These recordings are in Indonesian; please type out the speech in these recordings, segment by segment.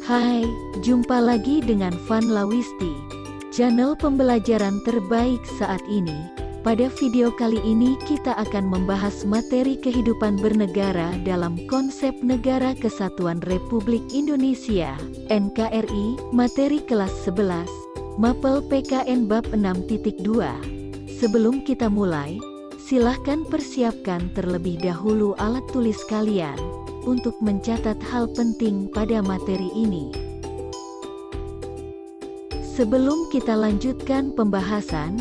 Hai, jumpa lagi dengan Van Lawisti, channel pembelajaran terbaik saat ini. Pada video kali ini kita akan membahas materi kehidupan bernegara dalam konsep Negara Kesatuan Republik Indonesia, NKRI, materi kelas 11, Mapel PKN Bab 6.2. Sebelum kita mulai, silahkan persiapkan terlebih dahulu alat tulis kalian untuk mencatat hal penting pada materi ini. Sebelum kita lanjutkan pembahasan,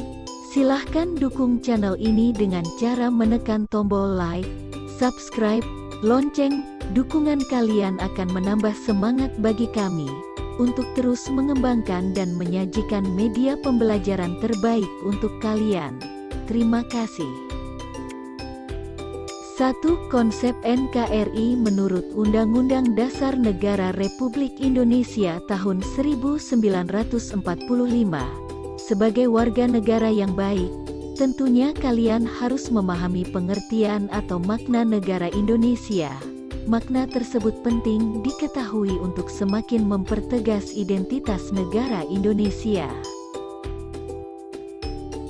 silahkan dukung channel ini dengan cara menekan tombol like, subscribe, lonceng. Dukungan kalian akan menambah semangat bagi kami untuk terus mengembangkan dan menyajikan media pembelajaran terbaik untuk kalian. Terima kasih. 1. Konsep NKRI menurut Undang-Undang Dasar Negara Republik Indonesia tahun 1945. Sebagai warga negara yang baik, tentunya kalian harus memahami pengertian atau makna negara Indonesia. Makna tersebut penting diketahui untuk semakin mempertegas identitas negara Indonesia.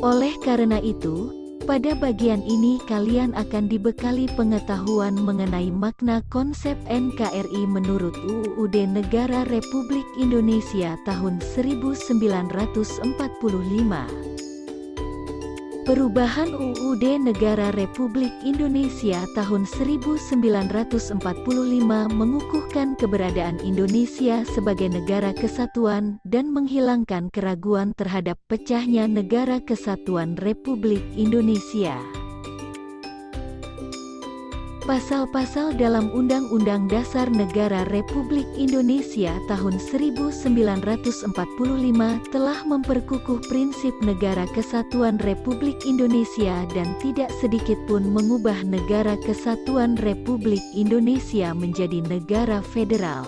Oleh karena itu, pada bagian ini kalian akan dibekali pengetahuan mengenai makna konsep NKRI menurut UUD Negara Republik Indonesia tahun 1945. Perubahan UUD Negara Republik Indonesia tahun 1945 mengukuhkan keberadaan Indonesia sebagai negara kesatuan dan menghilangkan keraguan terhadap pecahnya Negara Kesatuan Republik Indonesia. Pasal-pasal dalam Undang-Undang Dasar Negara Republik Indonesia tahun 1945 telah memperkukuh prinsip Negara Kesatuan Republik Indonesia dan tidak sedikit pun mengubah Negara Kesatuan Republik Indonesia menjadi negara federal.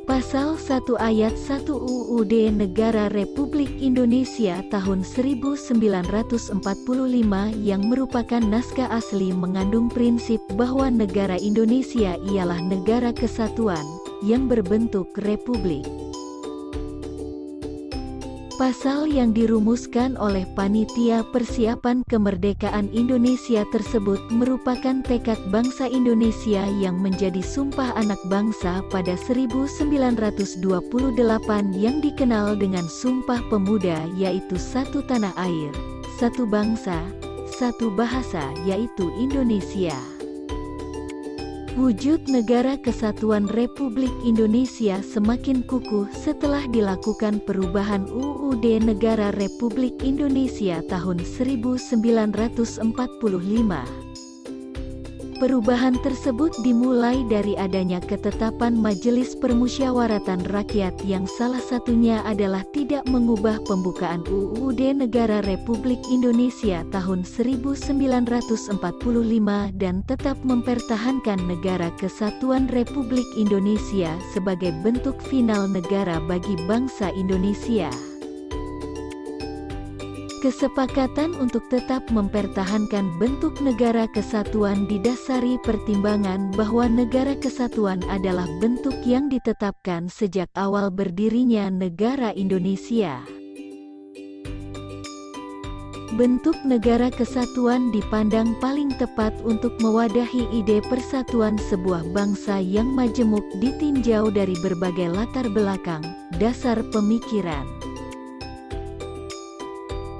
Pasal 1 Ayat 1 UUD Negara Republik Indonesia tahun 1945 yang merupakan naskah asli mengandung prinsip bahwa negara Indonesia ialah negara kesatuan yang berbentuk republik. Pasal yang dirumuskan oleh Panitia Persiapan Kemerdekaan Indonesia tersebut merupakan tekad bangsa Indonesia yang menjadi sumpah anak bangsa pada 1928 yang dikenal dengan Sumpah Pemuda, yaitu satu tanah air, satu bangsa, satu bahasa, yaitu Indonesia. Wujud Negara Kesatuan Republik Indonesia semakin kukuh setelah dilakukan perubahan UUD Negara Republik Indonesia tahun 1945. Perubahan tersebut dimulai dari adanya ketetapan Majelis Permusyawaratan Rakyat yang salah satunya adalah tidak mengubah pembukaan UUD Negara Republik Indonesia tahun 1945 dan tetap mempertahankan Negara Kesatuan Republik Indonesia sebagai bentuk final negara bagi bangsa Indonesia. Kesepakatan untuk tetap mempertahankan bentuk negara kesatuan didasari pertimbangan bahwa negara kesatuan adalah bentuk yang ditetapkan sejak awal berdirinya negara Indonesia. Bentuk negara kesatuan dipandang paling tepat untuk mewadahi ide persatuan sebuah bangsa yang majemuk ditinjau dari berbagai latar belakang, dasar pemikiran.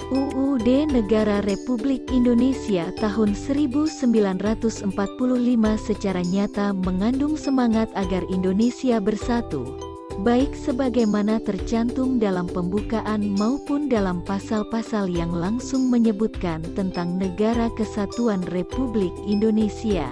UUD Negara Republik Indonesia tahun 1945 secara nyata mengandung semangat agar Indonesia bersatu, baik sebagaimana tercantum dalam pembukaan maupun dalam pasal-pasal yang langsung menyebutkan tentang Negara Kesatuan Republik Indonesia.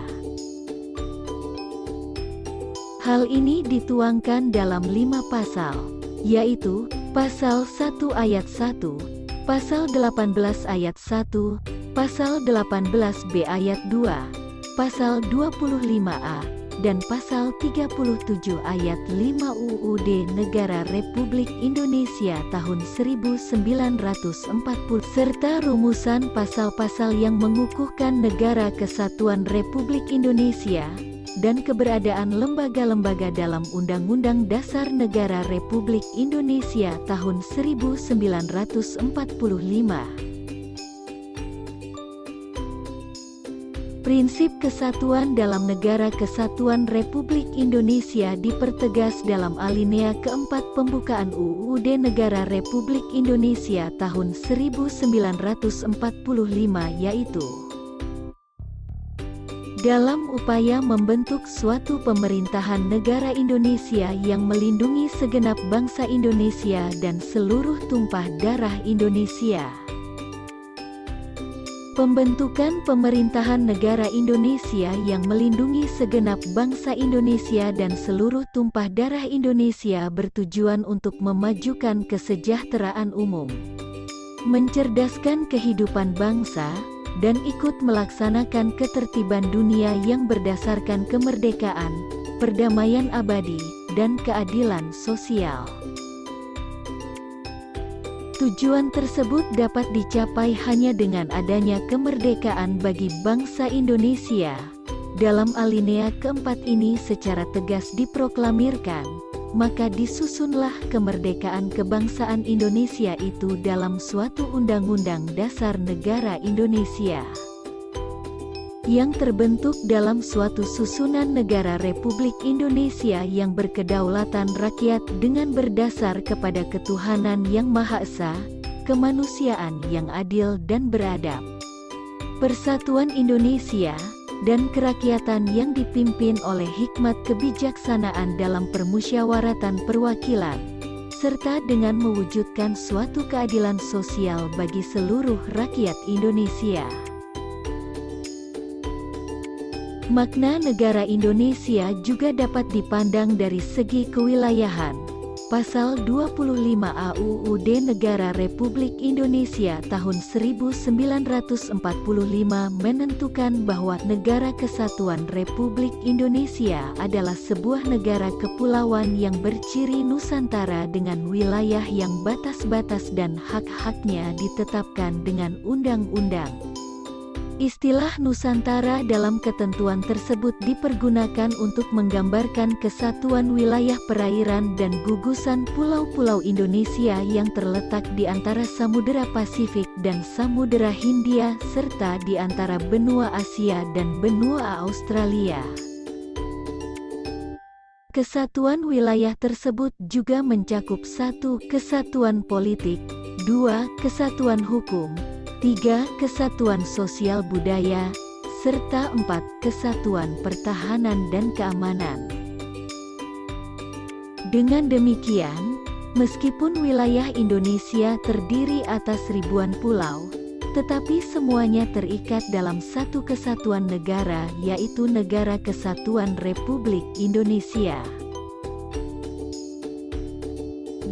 Hal ini dituangkan dalam 5 pasal, yaitu Pasal 1 Ayat 1, Pasal 18 Ayat 1, Pasal 18B Ayat 2, Pasal 25A, dan Pasal 37 Ayat 5 UUD Negara Republik Indonesia tahun 1940, serta rumusan pasal-pasal yang mengukuhkan Negara Kesatuan Republik Indonesia, dan keberadaan lembaga-lembaga dalam Undang-Undang Dasar Negara Republik Indonesia tahun 1945. Prinsip kesatuan dalam Negara Kesatuan Republik Indonesia dipertegas dalam alinea keempat pembukaan UUD Negara Republik Indonesia tahun 1945, yaitu dalam upaya membentuk suatu pemerintahan negara Indonesia yang melindungi segenap bangsa Indonesia dan seluruh tumpah darah Indonesia. Pembentukan pemerintahan negara Indonesia yang melindungi segenap bangsa Indonesia dan seluruh tumpah darah Indonesia bertujuan untuk memajukan kesejahteraan umum, mencerdaskan kehidupan bangsa, dan ikut melaksanakan ketertiban dunia yang berdasarkan kemerdekaan, perdamaian abadi, dan keadilan sosial. Tujuan tersebut dapat dicapai hanya dengan adanya kemerdekaan bagi bangsa Indonesia. Dalam alinea keempat ini secara tegas diproklamirkan, maka disusunlah kemerdekaan kebangsaan Indonesia itu dalam suatu Undang-Undang Dasar Negara Indonesia, yang terbentuk dalam suatu susunan negara Republik Indonesia yang berkedaulatan rakyat dengan berdasar kepada ketuhanan yang Maha Esa, kemanusiaan yang adil dan beradab, persatuan Indonesia, dan kerakyatan yang dipimpin oleh hikmat kebijaksanaan dalam permusyawaratan perwakilan, serta dengan mewujudkan suatu keadilan sosial bagi seluruh rakyat Indonesia. Makna negara Indonesia juga dapat dipandang dari segi kewilayahan. Pasal 25A UUD Negara Republik Indonesia tahun 1945 menentukan bahwa Negara Kesatuan Republik Indonesia adalah sebuah negara kepulauan yang berciri Nusantara dengan wilayah yang batas-batas dan hak-haknya ditetapkan dengan undang-undang. Istilah Nusantara dalam ketentuan tersebut dipergunakan untuk menggambarkan kesatuan wilayah perairan dan gugusan pulau-pulau Indonesia yang terletak di antara Samudera Pasifik dan Samudera Hindia serta di antara benua Asia dan benua Australia. Kesatuan wilayah tersebut juga mencakup 1. Kesatuan politik, 2. Kesatuan hukum, 3. Kesatuan sosial budaya, serta 4. Kesatuan pertahanan dan keamanan. Dengan demikian, meskipun wilayah Indonesia terdiri atas ribuan pulau, tetapi semuanya terikat dalam satu kesatuan negara, yaitu Negara Kesatuan Republik Indonesia.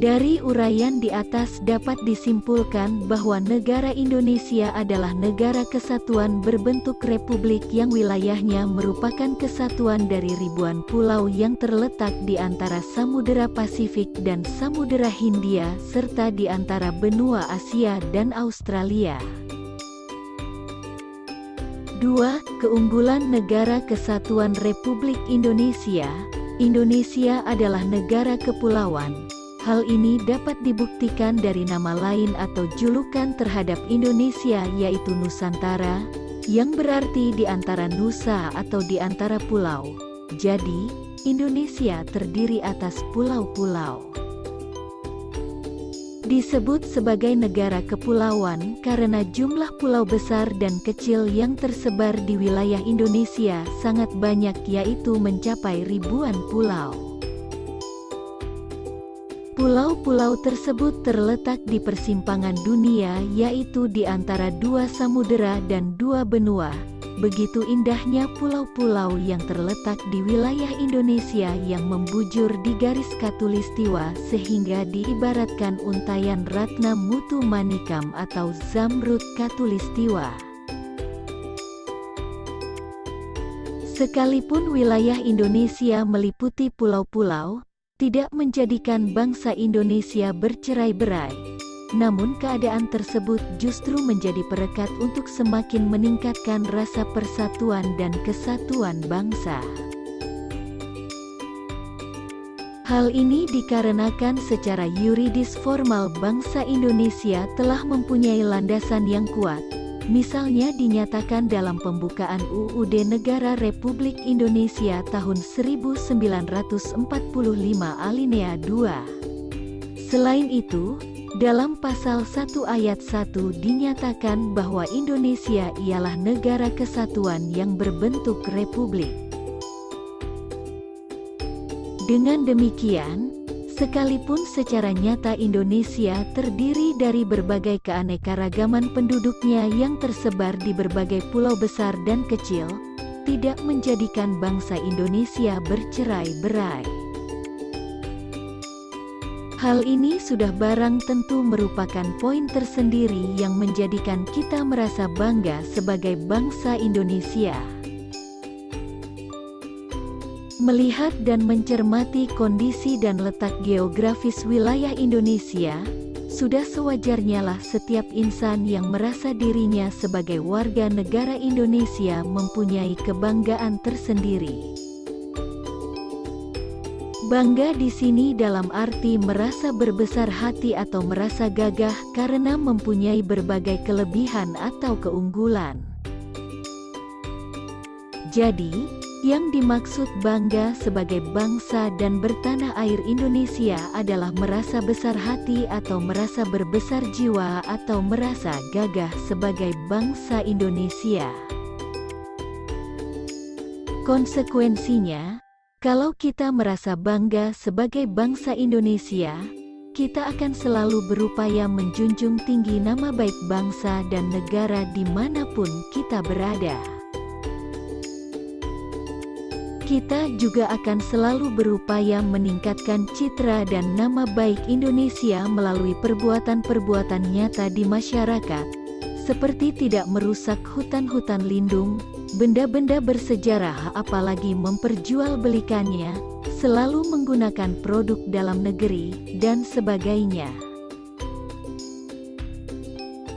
Dari uraian di atas dapat disimpulkan bahwa negara Indonesia adalah negara kesatuan berbentuk republik yang wilayahnya merupakan kesatuan dari ribuan pulau yang terletak di antara Samudera Pasifik dan Samudera Hindia serta di antara benua Asia dan Australia. 2. Keunggulan Negara Kesatuan Republik Indonesia. Indonesia adalah negara kepulauan. Hal ini dapat dibuktikan dari nama lain atau julukan terhadap Indonesia yaitu Nusantara, yang berarti di antara nusa atau di antara pulau. Jadi, Indonesia terdiri atas pulau-pulau. Disebut sebagai negara kepulauan karena jumlah pulau besar dan kecil yang tersebar di wilayah Indonesia sangat banyak yaitu mencapai ribuan pulau. Pulau-pulau tersebut terletak di persimpangan dunia yaitu di antara dua samudera dan dua benua. Begitu indahnya pulau-pulau yang terletak di wilayah Indonesia yang membujur di garis khatulistiwa sehingga diibaratkan untayan Ratna Mutu Manikam atau Zamrud khatulistiwa. Sekalipun wilayah Indonesia meliputi pulau-pulau, tidak menjadikan bangsa Indonesia bercerai-berai. Namun keadaan tersebut justru menjadi perekat untuk semakin meningkatkan rasa persatuan dan kesatuan bangsa. Hal ini dikarenakan secara yuridis formal bangsa Indonesia telah mempunyai landasan yang kuat. Misalnya dinyatakan dalam pembukaan UUD Negara Republik Indonesia tahun 1945 alinea 2. Selain itu, dalam pasal 1 ayat 1 dinyatakan bahwa Indonesia ialah negara kesatuan yang berbentuk republik. Dengan demikian, sekalipun secara nyata Indonesia terdiri dari berbagai keanekaragaman penduduknya yang tersebar di berbagai pulau besar dan kecil, tidak menjadikan bangsa Indonesia bercerai-berai. Hal ini sudah barang tentu merupakan poin tersendiri yang menjadikan kita merasa bangga sebagai bangsa Indonesia. Melihat dan mencermati kondisi dan letak geografis wilayah Indonesia, sudah sewajarnya lah setiap insan yang merasa dirinya sebagai warga negara Indonesia mempunyai kebanggaan tersendiri. Bangga di sini dalam arti merasa berbesar hati atau merasa gagah karena mempunyai berbagai kelebihan atau keunggulan. Jadi, yang dimaksud bangga sebagai bangsa dan bertanah air Indonesia adalah merasa besar hati atau merasa berbesar jiwa atau merasa gagah sebagai bangsa Indonesia. Konsekuensinya, kalau kita merasa bangga sebagai bangsa Indonesia, kita akan selalu berupaya menjunjung tinggi nama baik bangsa dan negara dimanapun kita berada. Kita juga akan selalu berupaya meningkatkan citra dan nama baik Indonesia melalui perbuatan-perbuatan nyata di masyarakat, seperti tidak merusak hutan-hutan lindung, benda-benda bersejarah apalagi memperjualbelikannya, selalu menggunakan produk dalam negeri, dan sebagainya.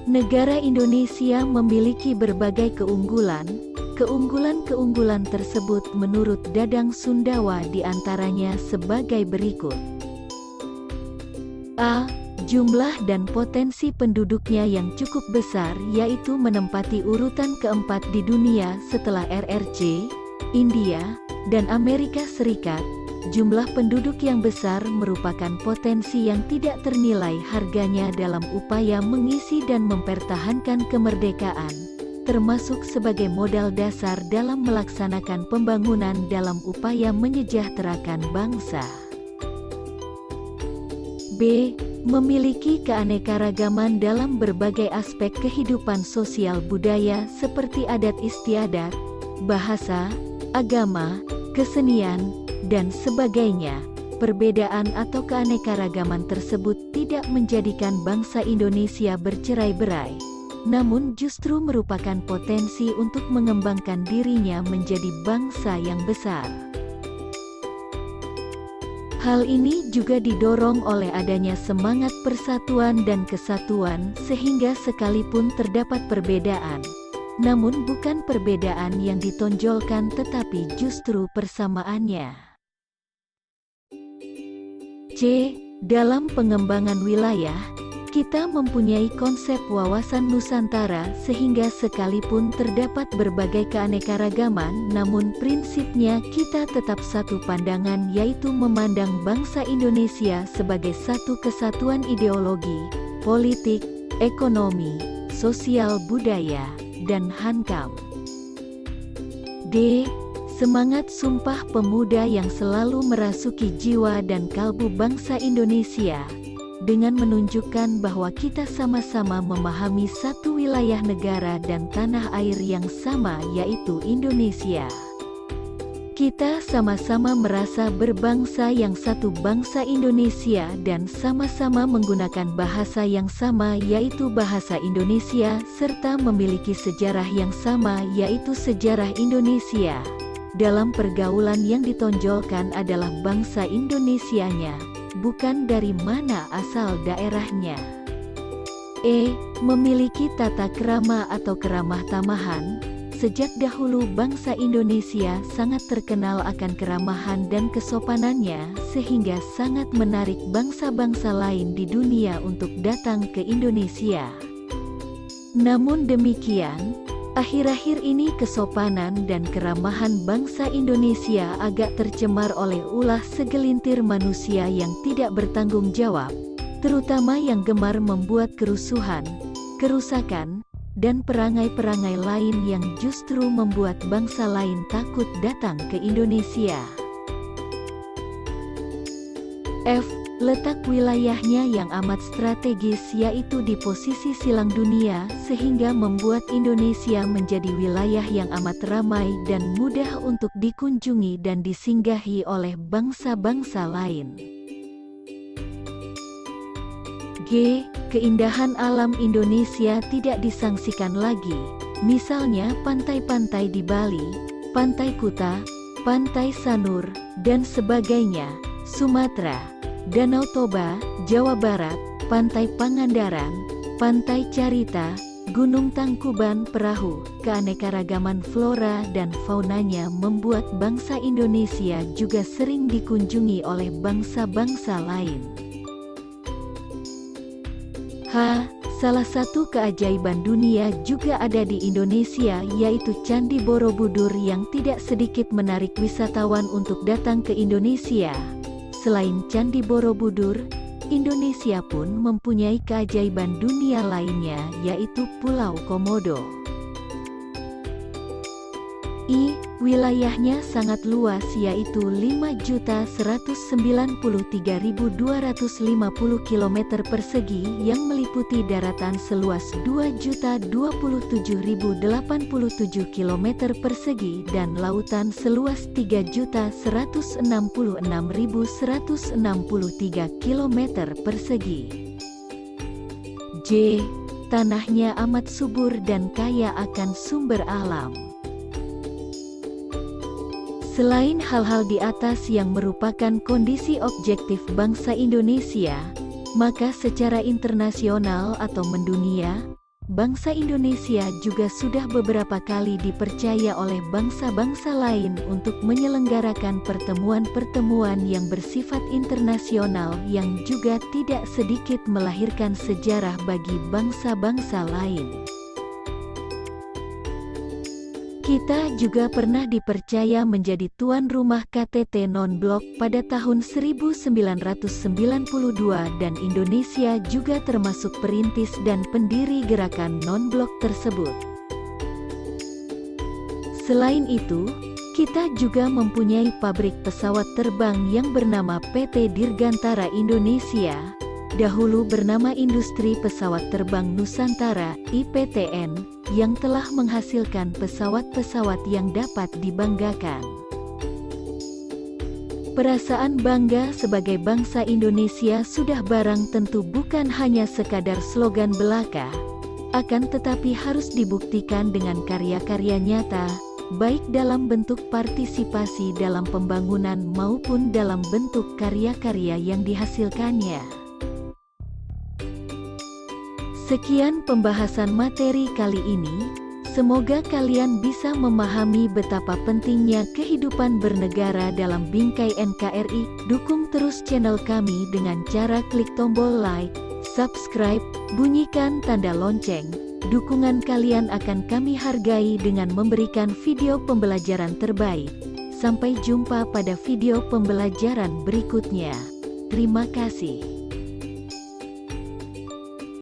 Negara Indonesia memiliki berbagai keunggulan. Keunggulan-keunggulan tersebut menurut Dadang Sundawa diantaranya sebagai berikut. A. Jumlah dan potensi penduduknya yang cukup besar yaitu menempati urutan keempat di dunia setelah RRC, India, dan Amerika Serikat. Jumlah penduduk yang besar merupakan potensi yang tidak ternilai harganya dalam upaya mengisi dan mempertahankan kemerdekaan, termasuk sebagai modal dasar dalam melaksanakan pembangunan dalam upaya menyejahterakan bangsa. B. Memiliki keanekaragaman dalam berbagai aspek kehidupan sosial budaya seperti adat istiadat, bahasa, agama, kesenian, dan sebagainya. Perbedaan atau keanekaragaman tersebut tidak menjadikan bangsa Indonesia bercerai-berai, namun justru merupakan potensi untuk mengembangkan dirinya menjadi bangsa yang besar. Hal ini juga didorong oleh adanya semangat persatuan dan kesatuan sehingga sekalipun terdapat perbedaan, namun bukan perbedaan yang ditonjolkan tetapi justru persamaannya. C. Dalam pengembangan wilayah, kita mempunyai konsep wawasan Nusantara sehingga sekalipun terdapat berbagai keanekaragaman namun prinsipnya kita tetap satu pandangan yaitu memandang bangsa Indonesia sebagai satu kesatuan ideologi, politik, ekonomi, sosial budaya, dan hankam. D. Semangat Sumpah Pemuda yang selalu merasuki jiwa dan kalbu bangsa Indonesia, dengan menunjukkan bahwa kita sama-sama memahami satu wilayah negara dan tanah air yang sama yaitu Indonesia. Kita sama-sama merasa berbangsa yang satu bangsa Indonesia dan sama-sama menggunakan bahasa yang sama yaitu bahasa Indonesia serta memiliki sejarah yang sama yaitu sejarah Indonesia. Dalam pergaulan yang ditonjolkan adalah bangsa Indonesianya, bukan dari mana asal daerahnya. E. Memiliki tata krama atau keramah tamahan, Sejak dahulu bangsa Indonesia sangat terkenal akan keramahan dan kesopanannya, sehingga sangat menarik bangsa-bangsa lain di dunia untuk datang ke Indonesia. Namun demikian, akhir-akhir ini kesopanan dan keramahan bangsa Indonesia agak tercemar oleh ulah segelintir manusia yang tidak bertanggung jawab, terutama yang gemar membuat kerusuhan, kerusakan, dan perangai-perangai lain yang justru membuat bangsa lain takut datang ke Indonesia. F. Letak wilayahnya yang amat strategis, yaitu di posisi silang dunia, sehingga membuat Indonesia menjadi wilayah yang amat ramai dan mudah untuk dikunjungi dan disinggahi oleh bangsa-bangsa lain. G. Keindahan alam Indonesia tidak disangsikan lagi, misalnya pantai-pantai di Bali, Pantai Kuta, Pantai Sanur, dan sebagainya, Sumatera, Danau Toba, Jawa Barat, Pantai Pangandaran, Pantai Carita, Gunung Tangkuban Perahu. Keanekaragaman flora dan faunanya membuat bangsa Indonesia juga sering dikunjungi oleh bangsa-bangsa lain. H. Salah satu keajaiban dunia juga ada di Indonesia, yaitu Candi Borobudur yang tidak sedikit menarik wisatawan untuk datang ke Indonesia. Selain Candi Borobudur, Indonesia pun mempunyai keajaiban dunia lainnya, yaitu Pulau Komodo. I. Wilayahnya sangat luas, yaitu 5.193.250 km persegi yang meliputi daratan seluas 2.027.087 km persegi dan lautan seluas 3.166.163 km persegi. J. Tanahnya amat subur dan kaya akan sumber alam. Selain hal-hal di atas yang merupakan kondisi objektif bangsa Indonesia, maka secara internasional atau mendunia, bangsa Indonesia juga sudah beberapa kali dipercaya oleh bangsa-bangsa lain untuk menyelenggarakan pertemuan-pertemuan yang bersifat internasional yang juga tidak sedikit melahirkan sejarah bagi bangsa-bangsa lain. Kita juga pernah dipercaya menjadi tuan rumah KTT Non-Blok pada tahun 1992 dan Indonesia juga termasuk perintis dan pendiri gerakan non-blok tersebut. Selain itu, kita juga mempunyai pabrik pesawat terbang yang bernama PT Dirgantara Indonesia, dahulu bernama Industri Pesawat Terbang Nusantara (IPTN), yang telah menghasilkan pesawat-pesawat yang dapat dibanggakan. Perasaan bangga sebagai bangsa Indonesia sudah barang tentu bukan hanya sekadar slogan belaka, akan tetapi harus dibuktikan dengan karya-karya nyata, baik dalam bentuk partisipasi dalam pembangunan maupun dalam bentuk karya-karya yang dihasilkannya. Sekian pembahasan materi kali ini, semoga kalian bisa memahami betapa pentingnya kehidupan bernegara dalam bingkai NKRI. Dukung terus channel kami dengan cara klik tombol like, subscribe, bunyikan tanda lonceng. Dukungan kalian akan kami hargai dengan memberikan video pembelajaran terbaik. Sampai jumpa pada video pembelajaran berikutnya. Terima kasih.